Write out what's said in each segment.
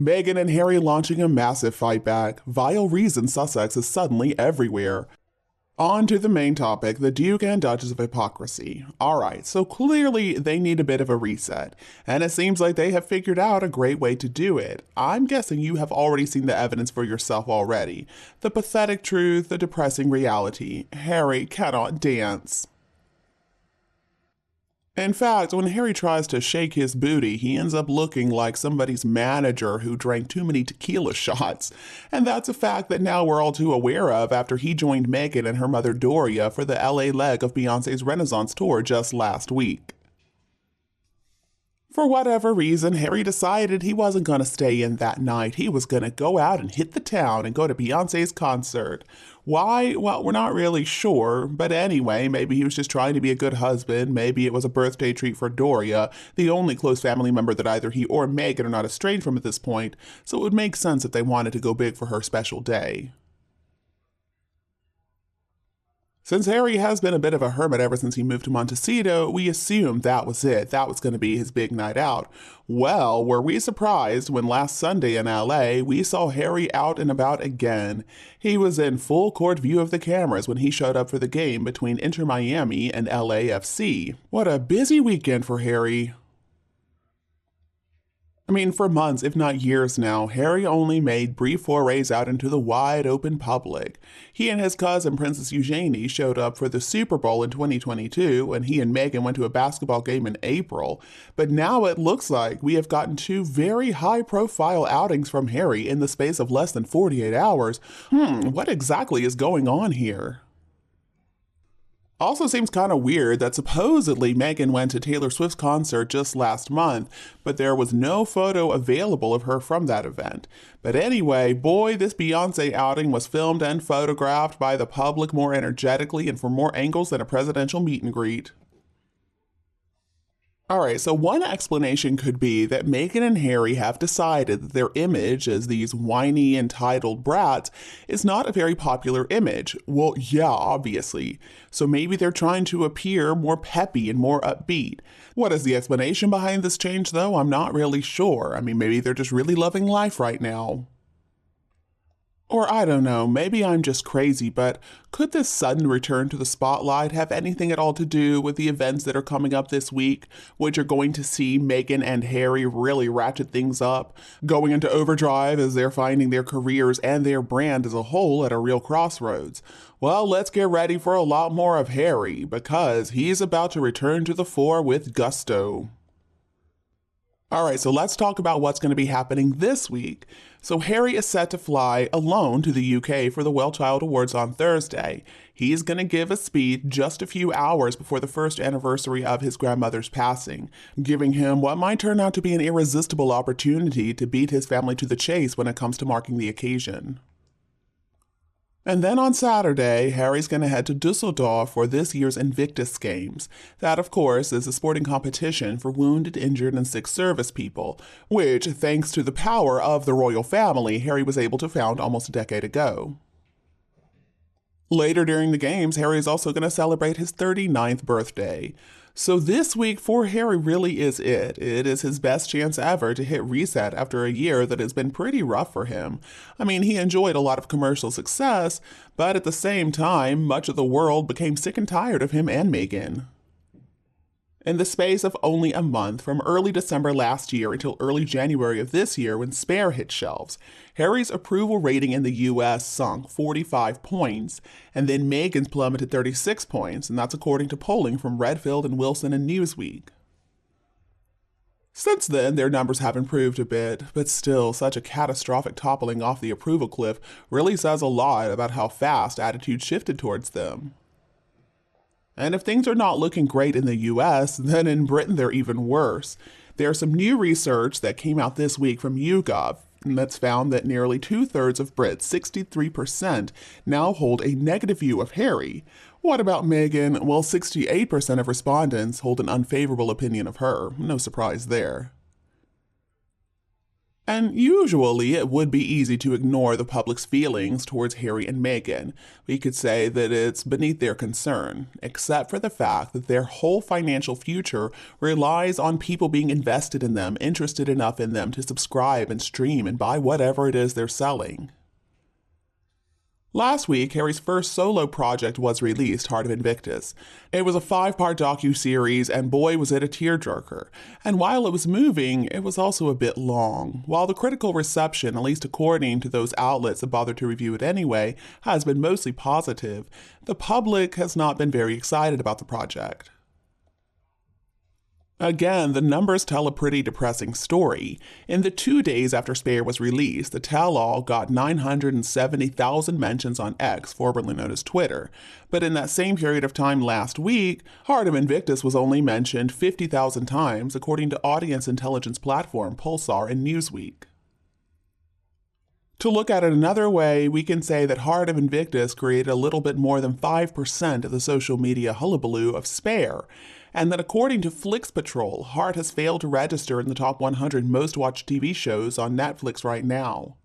Meghan and Harry launching a massive fight back. Vile reason Sussex is suddenly everywhere. On to the main topic, the Duke and Duchess of Hypocrisy. Alright, so clearly they need a bit of a reset, and it seems like they have figured out a great way to do it. I'm guessing you have already seen the evidence for yourself already. The pathetic truth, the depressing reality. Harry cannot dance. In fact, when Harry tries to shake his booty, he ends up looking like somebody's manager who drank too many tequila shots. And that's a fact that now we're all too aware of after he joined Meghan and her mother Doria for the LA leg of Beyoncé's Renaissance tour just last week. For whatever reason, Harry decided he wasn't going to stay in that night. He was going to go out and hit the town and go to Beyoncé's concert. Why? Well, we're not really sure, but anyway, maybe he was just trying to be a good husband. Maybe it was a birthday treat for Doria, the only close family member that either he or Meghan are not estranged from at this point, so it would make sense if they wanted to go big for her special day. Since Harry has been a bit of a hermit ever since he moved to Montecito, we assumed that was it. That was going to be his big night out. Well, were we surprised when last Sunday in LA, we saw Harry out and about again. He was in full court view of the cameras when he showed up for the game between Inter Miami and LAFC. What a busy weekend for Harry. I mean, for months, if not years now, Harry only made brief forays out into the wide open public. He and his cousin, Princess Eugenie, showed up for the Super Bowl in 2022, and he and Meghan went to a basketball game in April. But now it looks like we have gotten two very high-profile outings from Harry in the space of less than 48 hours. What exactly is going on here? Also seems kind of weird that supposedly Meghan went to Taylor Swift's concert just last month, but there was no photo available of her from that event. But anyway, boy, this Beyoncé outing was filmed and photographed by the public more energetically and from more angles than a presidential meet and greet. Alright, so one explanation could be that Meghan and Harry have decided that their image as these whiny, entitled brats is not a very popular image. Well, yeah, obviously. So maybe they're trying to appear more peppy and more upbeat. What is the explanation behind this change, though? I'm not really sure. I mean, maybe they're just really loving life right now. Or I don't know, maybe I'm just crazy, but could this sudden return to the spotlight have anything at all to do with the events that are coming up this week, which are going to see Meghan and Harry really ratchet things up, going into overdrive as they're finding their careers and their brand as a whole at a real crossroads? Well, let's get ready for a lot more of Harry, because he's about to return to the fore with gusto. Alright, so let's talk about what's going to be happening this week. So Harry is set to fly alone to the UK for the Well Child Awards on Thursday. He's going to give a speech just a few hours before the first anniversary of his grandmother's passing, giving him what might turn out to be an irresistible opportunity to beat his family to the chase when it comes to marking the occasion. And then on Saturday, Harry's going to head to Dusseldorf for this year's Invictus Games. That, of course, is a sporting competition for wounded, injured, and sick service people, which, thanks to the power of the royal family, Harry was able to found almost a decade ago. Later during the games, Harry is also going to celebrate his 39th birthday. So this week for Harry really is it. It is his best chance ever to hit reset after a year that has been pretty rough for him. I mean, he enjoyed a lot of commercial success, but at the same time, much of the world became sick and tired of him and Meghan. In the space of only a month, from early December last year until early January of this year when Spare hit shelves, Harry's approval rating in the US sunk 45 points, and then Meghan's plummeted 36 points, and that's according to polling from Redfield and Wilson and Newsweek. Since then, their numbers have improved a bit, but still, such a catastrophic toppling off the approval cliff really says a lot about how fast attitudes shifted towards them. And if things are not looking great in the US, then in Britain they're even worse. There's some new research that came out this week from YouGov that's found that nearly 2/3 of Brits, 63%, now hold a negative view of Harry. What about Meghan? Well, 68% of respondents hold an unfavorable opinion of her. No surprise there. And usually it would be easy to ignore the public's feelings towards Harry and Meghan. We could say that it's beneath their concern, except for the fact that their whole financial future relies on people being invested in them, interested enough in them to subscribe and stream and buy whatever it is they're selling. Last week, Harry's first solo project was released, Heart of Invictus. It was a 5-part docu-series, and boy was it a tearjerker. And while it was moving, it was also a bit long. While the critical reception, at least according to those outlets that bothered to review it anyway, has been mostly positive, the public has not been very excited about the project. Again, the numbers tell a pretty depressing story. In the 2 days after Spare was released, the tell-all got 970,000 mentions on X, formerly known as Twitter. But in that same period of time last week, Heart of Invictus was only mentioned 50,000 times, according to audience intelligence platform Pulsar and Newsweek. To look at it another way, we can say that Heart of Invictus created a little bit more than 5% of the social media hullabaloo of Spare, and that according to Flix Patrol, Heart has failed to register in the top 100 most watched TV shows on Netflix right now.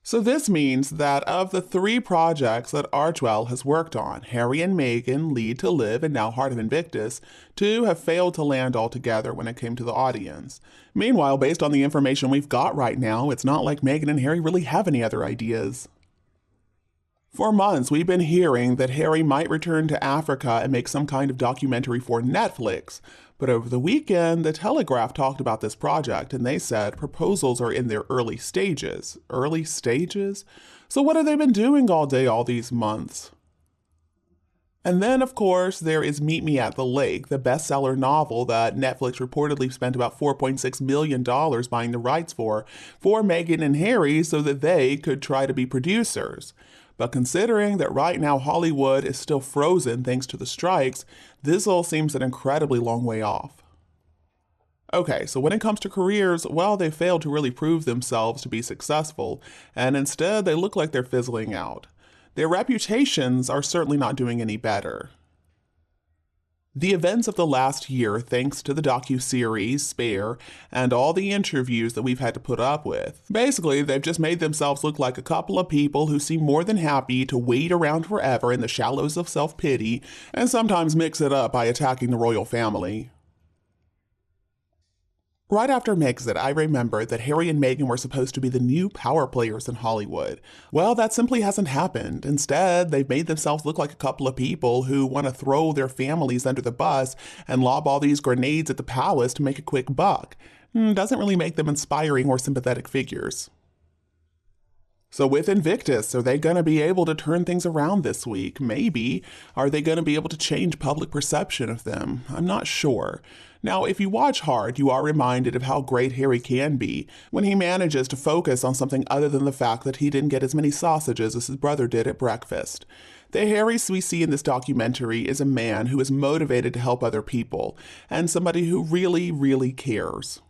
So this means that of the 3 projects that Archwell has worked on, Harry and Meghan, Lead to Live, and now Heart of Invictus, 2 have failed to land altogether when it came to the audience. Meanwhile, based on the information we've got right now, it's not like Meghan and Harry really have any other ideas. For months, we've been hearing that Harry might return to Africa and make some kind of documentary for Netflix. But over the weekend, The Telegraph talked about this project, and they said proposals are in their early stages. Early stages? So what have they been doing all day all these months? And then, of course, there is Meet Me at the Lake, the bestseller novel that Netflix reportedly spent about $4.6 million buying the rights for Meghan and Harry so that they could try to be producers. But considering that right now Hollywood is still frozen thanks to the strikes, this all seems an incredibly long way off. Okay, so when it comes to careers, well, they failed to really prove themselves to be successful, and instead they look like they're fizzling out. Their reputations are certainly not doing any better. The events of the last year, thanks to the docu-series, Spare, and all the interviews that we've had to put up with. Basically, they've just made themselves look like a couple of people who seem more than happy to wait around forever in the shallows of self-pity, and sometimes mix it up by attacking the royal family. Right after Megxit, I remembered that Harry and Meghan were supposed to be the new power players in Hollywood. Well, that simply hasn't happened. Instead, they've made themselves look like a couple of people who want to throw their families under the bus and lob all these grenades at the palace to make a quick buck. Doesn't really make them inspiring or sympathetic figures. So with Invictus, are they going to be able to turn things around this week? Maybe. Are they going to be able to change public perception of them? I'm not sure. Now, if you watch Heart, you are reminded of how great Harry can be when he manages to focus on something other than the fact that he didn't get as many sausages as his brother did at breakfast. The Harry we see in this documentary is a man who is motivated to help other people, and somebody who really, really cares.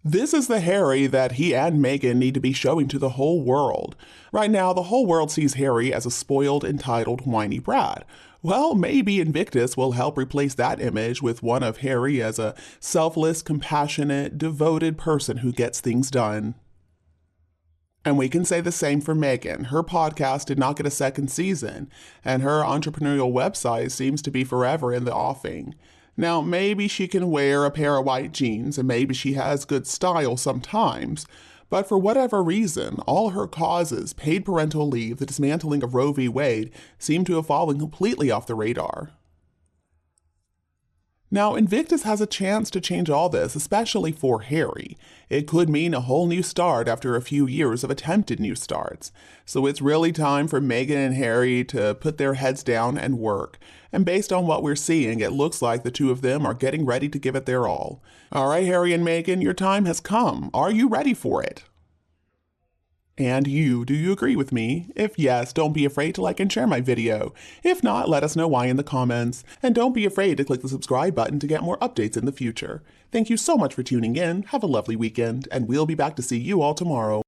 This is the Harry that he and Meghan need to be showing to the whole world. Right now, the whole world sees Harry as a spoiled, entitled, whiny brat. Well, maybe Invictus will help replace that image with one of Harry as a selfless, compassionate, devoted person who gets things done. And we can say the same for Meghan. Her podcast did not get a second season, and her entrepreneurial website seems to be forever in the offing. Now, maybe she can wear a pair of white jeans, and maybe she has good style sometimes, but for whatever reason, all her causes, paid parental leave, the dismantling of Roe v. Wade, seem to have fallen completely off the radar. Now, Invictus has a chance to change all this, especially for Harry. It could mean a whole new start after a few years of attempted new starts. So it's really time for Meghan and Harry to put their heads down and work. And based on what we're seeing, it looks like the two of them are getting ready to give it their all. All right, Harry and Meghan, your time has come. Are you ready for it? And you, do you agree with me? If yes, don't be afraid to like and share my video. If not, let us know why in the comments. And don't be afraid to click the subscribe button to get more updates in the future. Thank you so much for tuning in, have a lovely weekend, and we'll be back to see you all tomorrow.